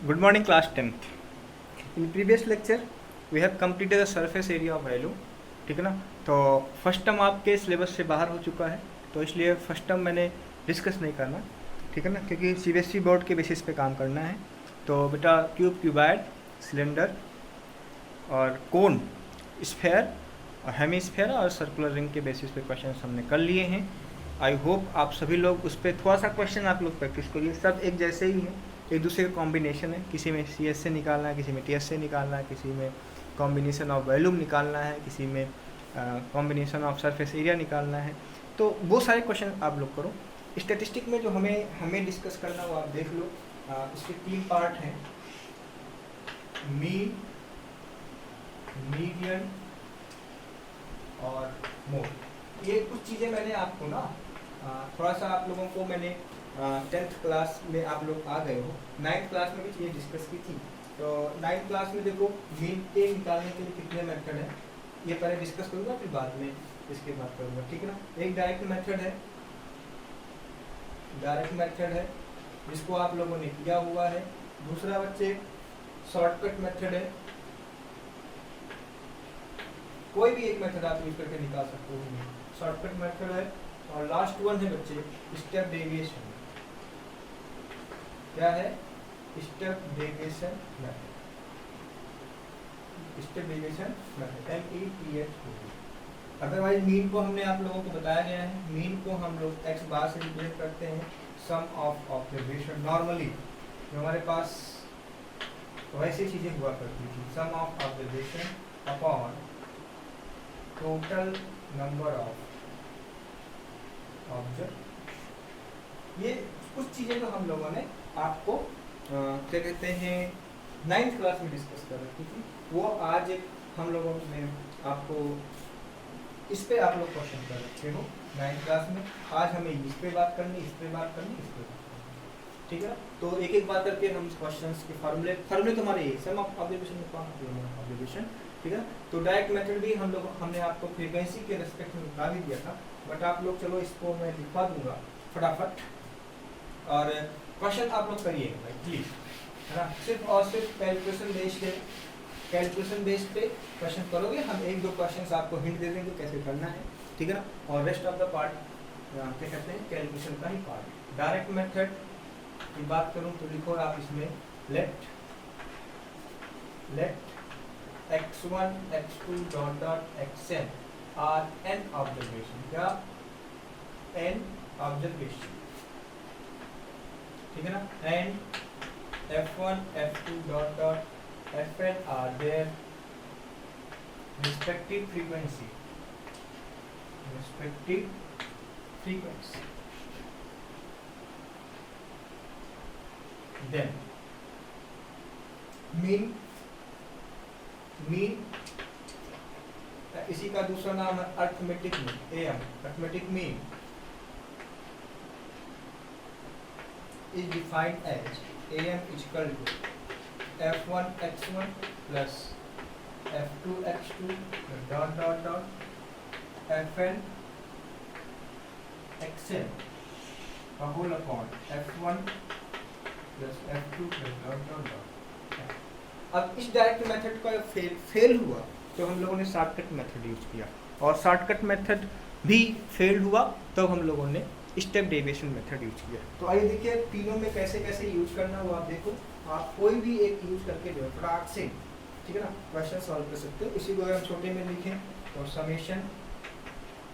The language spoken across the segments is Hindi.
Good morning, class 10th. In previous lecture, we have completed the surface area of value. ठीक है ना। तो फर्स्ट टर्म आपके सिलेबस से बाहर हो चुका है, तो इसलिए फर्स्ट टर्म मैंने डिस्कस नहीं करना, ठीक है ना, क्योंकि सीबीएसई बोर्ड के बेसिस पे काम करना है। तो बेटा क्यूब, क्यूबाइड, सिलेंडर और कोन, स्फेयर और हेमीस्फेयर और सर्कुलर रिंग के बेसिस पे क्वेश्चन हमने कर लिए हैं। आई होप आप सभी लोग उस पर थोड़ा सा क्वेश्चन आप लोग प्रैक्टिस करिए। सब एक जैसे ही हैं, एक दूसरे का कॉम्बिनेशन है। किसी में सी एस से निकालना है, किसी में टी एस से निकालना है, किसी में कॉम्बिनेशन ऑफ वॉल्यूम निकालना है, किसी में कॉम्बिनेशन ऑफ सरफेस एरिया निकालना है। तो वो सारे क्वेश्चन आप लोग करो। स्टैटिस्टिक में जो हमें डिस्कस करना वो आप देख लो। इसके 3 पार्ट हैं, मीन, मीडियन और मोड। ये कुछ चीज़ें मैंने आपको ना थोड़ा सा आप लोगों को मैंने 10th क्लास में आप लोग आ गए हो, 9th क्लास में भी चीज़ें डिस्कस की थी। तो 9th क्लास में देखो मीन के निकालने के लिए कितने मेथड हैं, ये पहले डिस्कस करूँगा, फिर बाद में इसके बात करूँगा, ठीक है ना। एक डायरेक्ट मेथड है जिसको आप लोगों ने किया हुआ है। दूसरा बच्चे शॉर्टकट मेथड है, कोई भी एक मेथड आप यूज करके निकाल सकते हो, शॉर्टकट मेथड है। और लास्ट वन है बच्चे स्टेप डेविएशन। क्या है? Step deviation method, METH। Otherwise mean को हमने आप लोगों को बताया गया है, मीन को हम लोग x बार से रिप्रेजेंट करते हैं, सम ऑफ ऑब्जर्वेशन। नॉर्मली जो हमारे पास वैसी चीजें हुआ करती थी, sum of observation upon total number of observe. ये कुछ चीजें जो हम लोगों ने आपको क्या कहते हैं 9th क्लास में डिस्कस कर रखी थी, वो आज हम लोगों ने आपको इस पे आप लोग क्वेश्चन कर रखे हो 9th क्लास में। आज हमें इस पे बात करनी, इस पे बात करनी, इस पे बात करनी, ठीक है। तो एक एक बात करके हम क्वेश्चंस के फार्मूले तो हमारे ये सम ऑफ ऑब्जर्वेशन में कौन ऑब्जर्वेशन, ठीक है। तो डायरेक्ट मेथड भी हमने आपको फ्रीक्वेंसी के रेस्पेक्ट में बता भी दिया था, बट आप लोग चलो इसको मैं लिखवा दूंगा फटाफट, और क्वेश्चन आप लोग करिएगा भाई प्लीज, है ना। सिर्फ और सिर्फ कैलकुलेशन बेस्ड है, कैलकुलेशन बेस्ड पे क्वेश्चन करोगे। हम 1-2 क्वेश्चंस आपको हिंट दे देंगे कैसे करना है, ठीक है ना। और रेस्ट ऑफ द पार्ट क्या कहते हैं कैलकुलेशन का ही पार्ट। डायरेक्ट मेथड की बात करूं तो लिखो आप इसमें let x1 x2 dot dot xn are n observation. क्या? n ऑब्जर्वेशन, ठीक है ना। And f1 f2 dot dot fn are their respective frequency, then mean इसी का दूसरा नाम है arithmetic mean, AM arithmetic mean is defined as AM is equal to f1 x1 plus f2 x2 dot dot dot fn xn का whole upon f1 plus f2 plus dot dot dot। अब इस डायरेक्ट मेथड का फेल हुआ तो हम लोगों ने शॉर्टकट मेथड यूज किया, और शॉर्टकट मेथड भी फेल हुआ तो हम लोगों ने स्टेप डेविएशन मेथड यूज किया। तो आइए देखिए तीनों में कैसे कैसे यूज करना वो आप देखो। आप कोई भी एक यूज करके जो फटाक से, ठीक है ना, क्वेश्चन सॉल्व कर सकते हो। इसी को अगर हम छोटे में लिखें तो summation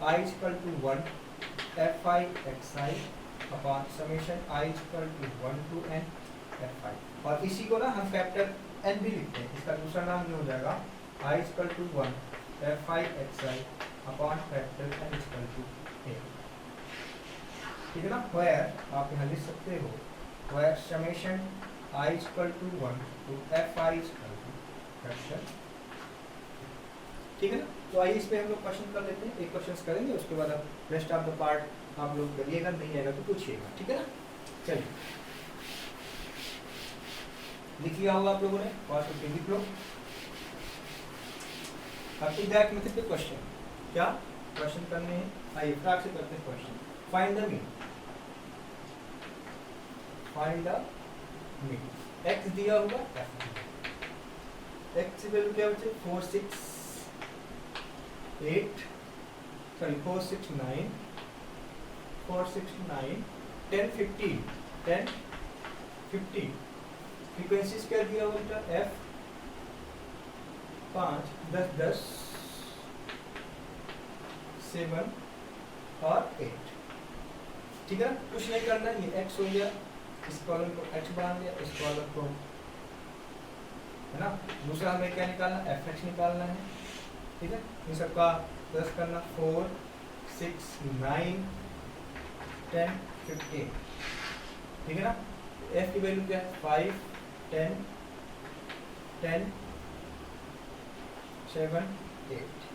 i equal to 1 fi xi upon summation i equal to 1 to n fi। और इसी को ना हम फैक्टर n भी लिखते हैं, इसका दूसरा नाम जो हो जाएगा i equal to 1 fi xi upon factor n equal to a, ठीक है ना। वेयर आप यहाँ लिख सकते हो where summation i equal to 1 to fi equal to factor, ठीक है ना। तो आइए इस पे हम लोग क्वेश्चन कर लेते हैं, एक क्वेश्चन करेंगे, उसके बाद आप रेस्ट ऑफ द पार्ट आप लोग करिएगा, नहीं आएगा तो पूछिएगा, ठीक है ना। चलिए लिख लिया होगा आप लोगों ने, पास करके लिख लो। अब डायरेक्ट मेथड पे क्वेश्चन, क्या क्वेश्चन करने हैं, आइए फटाक से करते हैं question. Find the mean, find the mean. X दिया हुआ, एफ एक्स की वैल्यू क्या बचे 4 6 8 सॉरी 4 6 9 4 6 9 10 15 10 50। फ्रीक्वेंसीज क्या दिया हुआ बेटा एफ 5 10 10 7 और 8। ठीक है, कुछ नहीं करना, ये x हो गया, इस कॉलम को h बना दिया, इस कॉलम को, है ना। दूसरा हमें क्या निकालना, fx निकालना है। ठीक है, इन सबका प्लस करना 4 6 9 10 15। ठीक है ना, f की वैल्यू क्या है 5 10 10 7 8।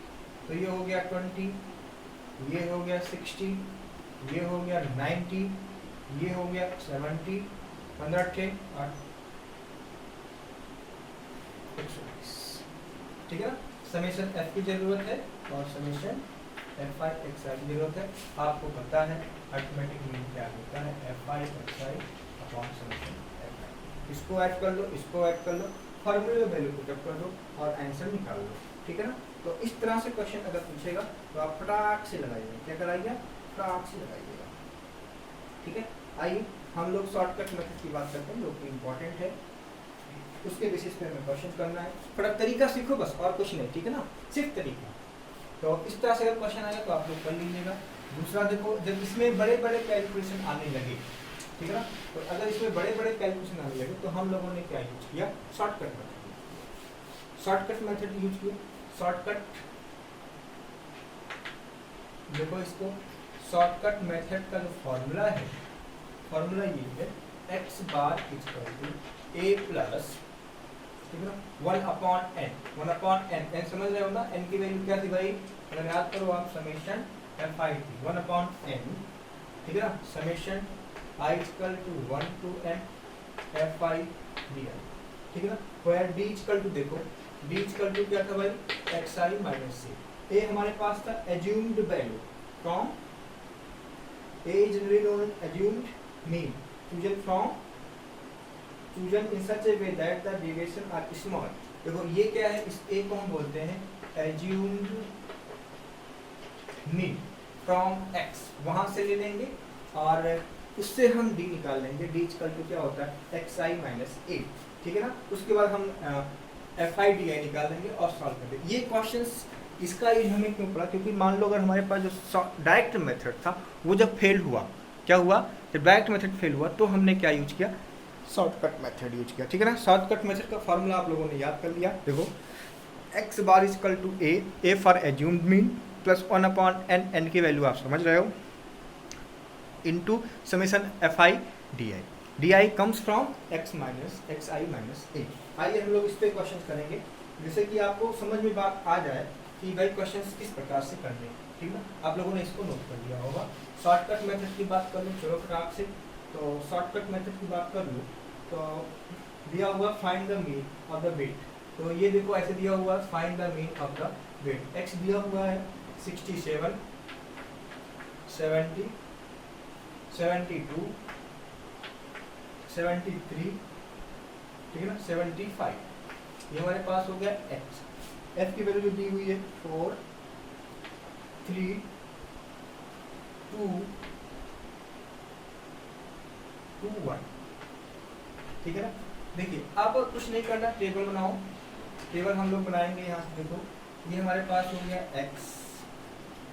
तो ये हो गया 20, ये हो गया 60, ये हो गया 90, ये हो गया 70, 15 थे 8 120। ठीक है ना, समेशन f की जरूरत है और समेशन fi xi की जरूरत है। आपको पता है अरिथमेटिक मीन क्या होता है, fi xi upon summation fi। इसको ऐड कर लो, इसको ऐड कर लो, फॉर्मूले में वैल्यू पुट अप कर दो और आंसर निकाल लो। ठीक है ना, तो इस तरह से क्वेश्चन अगर पूछेगा तो आप फटाक से लगाइएगा। क्या कराइएगा, फटाक से लगाइएगा। ठीक है, आइए हम लोग शॉर्टकट मेथड की बात करते हैं जो कि इम्पोर्टेंट है, उसके बेसिस पे हमें क्वेश्चन करना है। थोड़ा तरीका सीखो बस, और कुछ नहीं। ठीक है ना, सिर्फ तरीका। तो इस तरह से अगर क्वेश्चन आएगा तो आप लोग कर लीजिएगा। दूसरा देखो, जब इसमें बड़े बड़े कैलकुलेशन आने लगे, ठीक है ना, तो अगर इसमें बड़े बड़े कैलकुलेशन आने लगे तो हम लोगों ने क्या यूज किया, shortcut method. Shortcut method use किया। शॉर्टकट देखो, इसको शॉर्टकट मेथड का जो फॉर्मूला है, फॉर्मूला ये है x bar equal to a plus, ठीक है ना, 1 upon n। 1 upon n, n समझ रहे हो ना, n की वैल्यू क्या थी भाई, अगर याद करो आप, समेशन fi थी 1 अपॉन n। ठीक है ना, summation I equal to 1 to n fi di। ठीक है ना, वेयर d इक्वल टू, देखो d इक्वल टू क्या था भाई, xi माइनस c। a हमारे पास था assumed value from a is generally known as assumed mean chosen from chosen in such a way that the deviation are small। देखो ये क्या है, इस a को हम बोलते हैं assumed mean from x, वहां से ले लेंगे और उससे हम d निकाल लेंगे। d इक्वल टू क्या होता है xi माइनस a। ठीक है ना, उसके बाद हम fi di निकाल लेंगे और सॉल्व कर देंगे। ये क्वेश्चंस इसका यूज हमें क्यों पड़ा, क्योंकि मान लो अगर हमारे पास जो डायरेक्ट मेथड था वो जब फेल हुआ, क्या हुआ, जब डायरेक्ट मेथड फेल हुआ तो हमने क्या यूज किया, शॉर्टकट मेथड यूज किया। ठीक है ना, शॉर्टकट मेथड का फॉर्मूला आप लोगों ने याद कर लिया। देखो x bar equal to a for assumed mean plus 1 upon n की वैल्यू आप समझ रहे हो, into summation fi di comes from x minus xi minus a। आइए हम लोग इस पे क्वेश्चन करेंगे, जैसे कि आपको समझ में बात आ जाए कि भाई क्वेश्चंस किस प्रकार से करने। ठीक है, आप लोगों ने इसको नोट कर लिया होगा। शॉर्टकट मेथड की बात कर लो, चलो फटाक से। तो शॉर्टकट मेथड की बात कर लो, तो दिया हुआ find the mean of the weight. तो ये देखो ऐसे दिया हुआ find the mean of the weight. x दिया हुआ है 67 70 72 73, ठीक है ना, 75। ये हमारे पास हो गया x। f की वैल्यू जो दी हुई है 4 3 2 2 1। ठीक है ना, देखिए आप कुछ नहीं करना, टेबल बनाओ। टेबल हम लोग बनाएंगे यहाँ से। देखो ये हमारे पास हो गया x,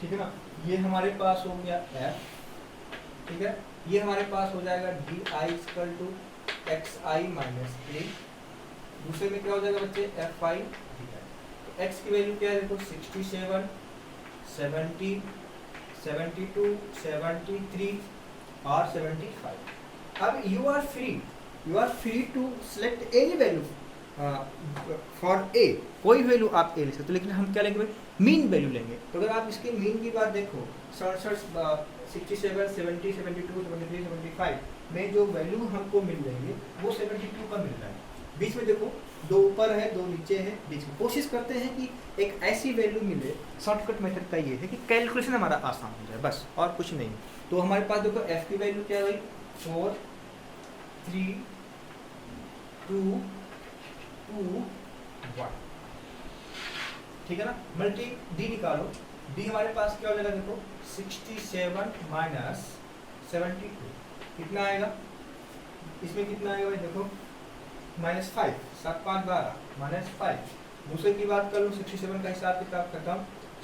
ठीक है ना, ये हमारे पास हो गया f, ठीक है, ये हमारे पास हो जाएगा di equal to xi minus a। दूसरे में क्या हो जाएगा बच्चे, fi। x की वैल्यू क्या है, देखो 67 70 72 73 और 75। अब you are free to select any value for A, कोई वैल्यू आप ए ले सकते हो, लेकिन हम क्या लेंगे भाई, मीन वैल्यू लेंगे। तो अगर आप इसके मीन की बात देखो, 67 70 72 73 75 में जो वैल्यू हमको मिल रही है वो 72 का मिल रहा है। बीच में देखो दो ऊपर है दो नीचे है, बीच में कोशिश करते हैं कि एक ऐसी वैल्यू मिले। शॉर्टकट मेथड का ये है कि कैलकुलेशन हमारा आसान हो जाए, बस और कुछ नहीं। तो हमारे पास देखो f की वैल्यू क्या है भाई, 4 3 2 2 1, ठीक है ना। मल्टी डी निकालो, डी हमारे पास क्या हो जाएगा देखो 67 माइनस 72 कितना आएगा, इसमें कितना आएगा भाई देखो -5, 7 5 12 -5। दूसरे की बात कर लूँ 67 का हिसाब किताब खत्म,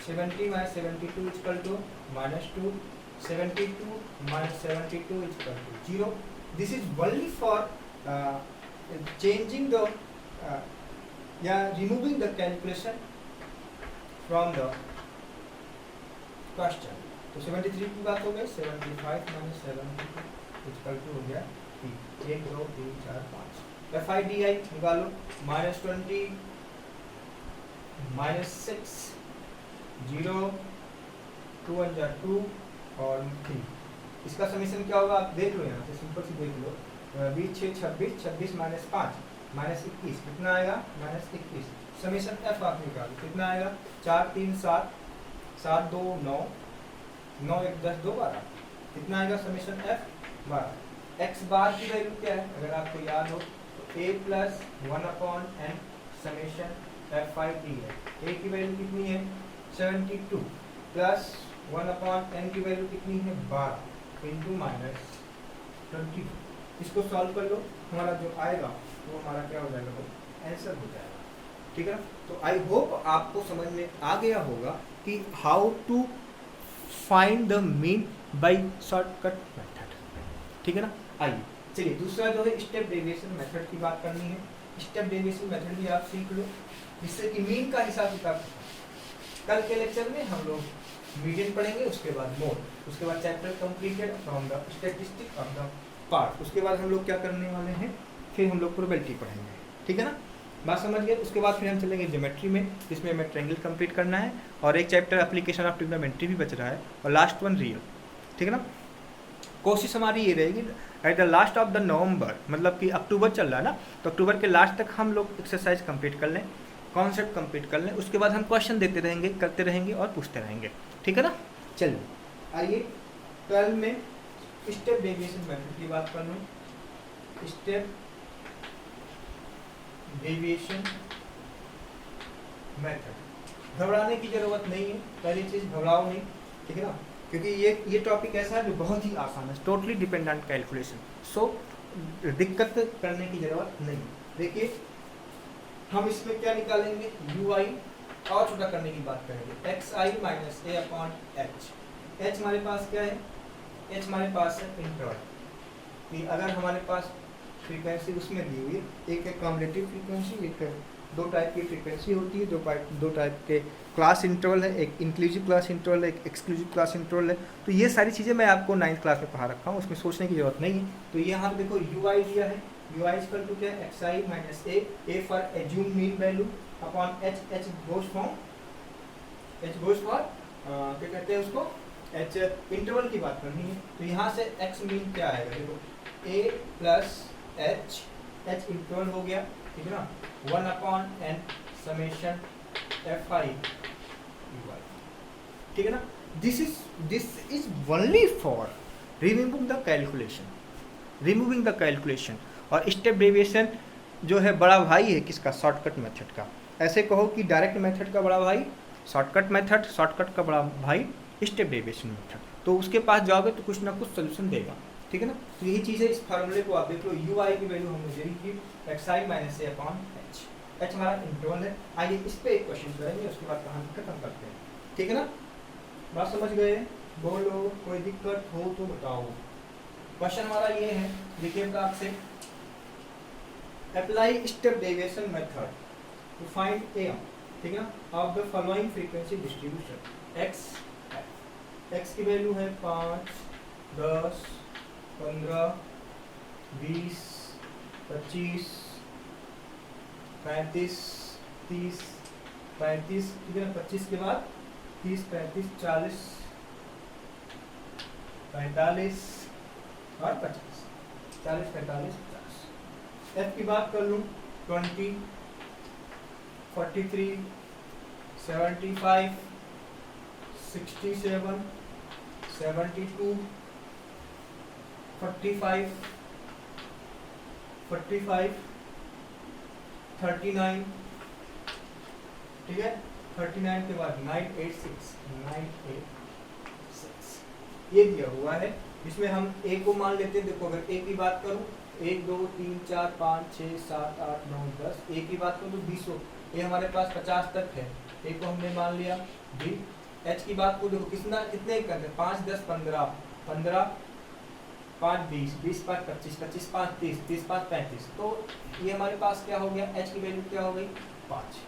70 minus 72 equal to -2, 72 minus 72 equal to 0। This is only for changing the या removing the calculation from the question. तो 73 की बात हो गई, 75 माइनस 72 इक्वल टू हो गया 1 2 3 4 5। FIDI निकालो, -20 -6 0 2 1 2 और 3। इसका समीशन क्या होगा आप देख लो, यहाँ से सिंपल से देख लो, 20 6 26, 26 माइनस 5 माइनस 21 कितना आएगा -21। समीशन F आप निकालो, कितना आएगा 4 3 7 7 2 9 9 1 10 2 12 कितना आएगा समीशन F 12। x बार की वैल्यू क्या है अगर आपको याद हो तो a plus 1/n summation FID है। a की वैल्यू कितनी है 72 प्लस 1/n की वैल्यू कितनी है 12 इंटू -20। इसको सॉल्व कर लो, हमारा जो आएगा वो हमारा क्या हो जाएगा, वो आंसर हो जाएगा, ठीक है ना। तो आई होप आपको समझ में आ गया होगा कि how to find the mean by shortcut method, ठीक है ना। आइए चलिए दूसरा जो है स्टेप डेविएशन मेथड की बात करनी है। स्टेप डेविएशन मेथड भी आप सीख लो, जिससे कि मीन का हिसाब किताब। कल के लेक्चर में हम लोग मीडियन पढ़ेंगे, उसके बाद मोड, उसके बाद chapter completed from the statistic of the part. उसके बाद हम लोग क्या करने वाले हैं, फिर हम लोग प्रोबेबिलिटी पढ़ेंगे, ठीक है ना। बात समझ गए। उसके बाद फिर हम चलेंगे ज्योमेट्री में, जिसमें हमें ट्रायंगल कंप्लीट करना है, और एक चैप्टर एप्लीकेशन ऑफ ट्रिग्नोमेट्री भी बच रहा है, और लास्ट वन रियल, ठीक है ना। कोशिश हमारी ये रहेगी at the last of the नवंबर, मतलब कि अक्टूबर चल रहा है ना, तो अक्टूबर के लास्ट तक हम लोग एक्सरसाइज कंप्लीट कर लें, कॉन्सेप्ट कंप्लीट कर लें। उसके बाद हम क्वेश्चन देते रहेंगे, करते रहेंगे और पूछते रहेंगे, ठीक है ना। चलिए आइए 12 में स्टेप डेविएशन मेथड की बात कर लूँ। स्टेप डेविएशन मेथड, घबराने की जरूरत नहीं है, पहली चीज घबराओ नहीं, ठीक है ना, क्योंकि ये टॉपिक ऐसा है जो बहुत ही आसान है, टोटली डिपेंडेंट कैलकुलेशन, सो दिक्कत करने की जरूरत नहीं। देखिए हम इसमें क्या निकालेंगे, UI और छोटा करने की बात करेंगे, xi minus a upon h। h हमारे पास क्या है, h हमारे पास है इंटरवल, कि अगर हमारे पास फ्रीक्वेंसी उसमें दी हुई है, एक है कॉम्बिनेटिव फ्रीक्वेंसी, एक है दो टाइप की फ्रीक्वेंसी होती है, दो टाइप के क्लास इंटरवल है, एक इंक्लूसिव क्लास इंटरवल है, एक एक्सक्लूसिव क्लास इंटरवल है। तो ये सारी चीज़ें मैं आपको 9th क्लास में पढ़ा रखा हूँ, उसमें सोचने की जरूरत नहीं है। तो यहाँ पे देखो UI दिया है, UI इक्वल टू क्या है xi minus a for assume mean value upon h goes for क्या कहते हैं उसको, h इंटरवल की बात करनी है। तो यहाँ से x मीन क्या आएगा देखो a प्लस h इंटरवल हो गया, ठीक है ना, 1/n समेशन fi, ठीक है ना। This is only for removing the calculation. और स्टेप डेविएशन जो है बड़ा भाई है किसका, शॉर्टकट मेथड का। ऐसे कहो कि डायरेक्ट मेथड का बड़ा भाई शॉर्टकट मेथड, शॉर्टकट का बड़ा भाई स्टेप डेविएशन मेथड। तो उसके पास जाओगे तो कुछ ना कुछ सोल्यूशन देगा, ठीक है ना। तो यही चीज़ है, इस फार्मूले को आप देख लो, UI की वैल्यू हमने दे दी थी xi minus a upon h हमारा इंटरवल है। आइए इस पे एक क्वेश्चन करेंगे, उसके बाद कहानी खत्म करते हैं, ठीक है ना। बात समझ गए, बोलो कोई दिक्कत हो तो बताओ। क्वेश्चन हमारा ये है, देखिए आपसे, apply step deviation method to find AM, ठीक है ना, of the following frequency distribution x की वैल्यू है 5 10 15 20 25 35 30 35, ठीक है ना, 25 के बाद 30 35 40 45 और 50, 40 45 50। F की बात कर लूँ 20 43 75 67 72 45 45 39, ठीक है, 39 के बाद 986 ये दिया हुआ है। इसमें हम a को मान लेते हैं। देखो अगर a की बात करूं 1 2 3 4 5 6 7 8 9 10, a की बात करूं तो 20 हो, ये हमारे पास 50 तक है, a को हमने मान लिया। b h की बात को देखो कितने करते हैं 5 10 15 15 5 20 20 5 25 25 5 30 30 5 35, तो ये हमारे पास क्या हो गया, h की वैल्यू क्या हो गई 5,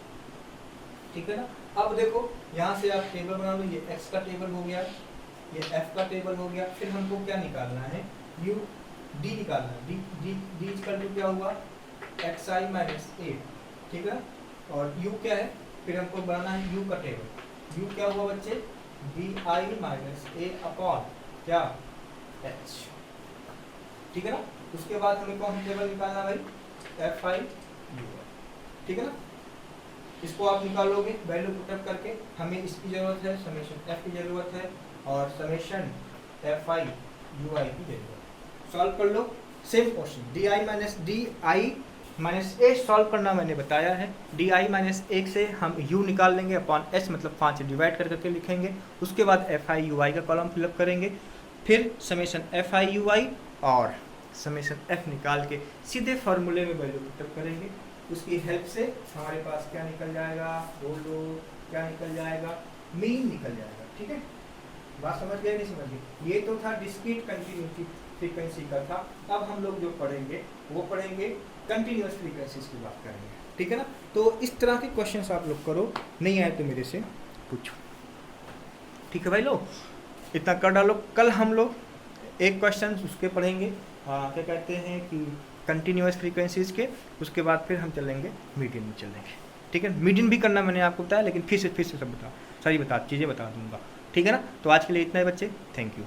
ठीक है ना। अब देखो यहाँ से आप टेबल बना लो, ये x का टेबल हो गया, ये f का टेबल हो गया। फिर हमको क्या निकालना है, u d निकालना है। d इक्वल टू क्या हुआ xi माइनस a, ठीक है। और u क्या है, फिर हमको बनाना है u का टेबल। u क्या हुआ बच्चे bi माइनस a अपॉन क्या h, ठीक है ना। उसके बाद हमें कौन सा टेबल निकालना भाई fi u, ठीक है ना। इसको आप निकालोगे वैल्यू पुटअप करके, हमें इसकी जरूरत है, समेशन f की जरूरत है और समेशन fi ui की जरूरत। सॉल्व कर लो same question, di minus a solve करना मैंने बताया है। di माइनस 1 से हम u निकाल लेंगे अपॉन s, मतलब 5 से डिवाइड कर करके लिखेंगे। उसके बाद fi ui का कॉलम फिलअप करेंगे, फिर समेशन fi ui और समेशन f निकाल के सीधे फार्मूले में वैल्यू पुटअप करेंगे। उसकी हेल्प से हमारे पास क्या निकल जाएगा, बोलो क्या निकल जाएगा, मीन निकल जाएगा, ठीक है। बात समझ गए नहीं समझ गए। ये तो था डिस्क्रीट कंटिन्यूटी फ्रीक्वेंसी का था। अब हम लोग जो पढ़ेंगे वो पढ़ेंगे कंटिन्यूअस फ्रीक्वेंसीज की बात करेंगे, ठीक है ना। तो इस तरह के क्वेश्चंस आप लोग करो, नहीं आए तो मेरे से पूछो, ठीक है भाई लोग। इतना कर डालो। कल हम लोग एक क्वेश्चन उसके पढ़ेंगे, क्या कहते हैं कि कंटिन्यूअस फ्रीक्वेंसीज के। उसके बाद फिर हम चलेंगे मीडियन में चलेंगे, ठीक है। मीडियन भी करना मैंने आपको बताया, लेकिन फिर से सब सारी चीज़ें बता दूंगा, ठीक है ना। तो आज के लिए इतना ही बच्चे, थैंक यू।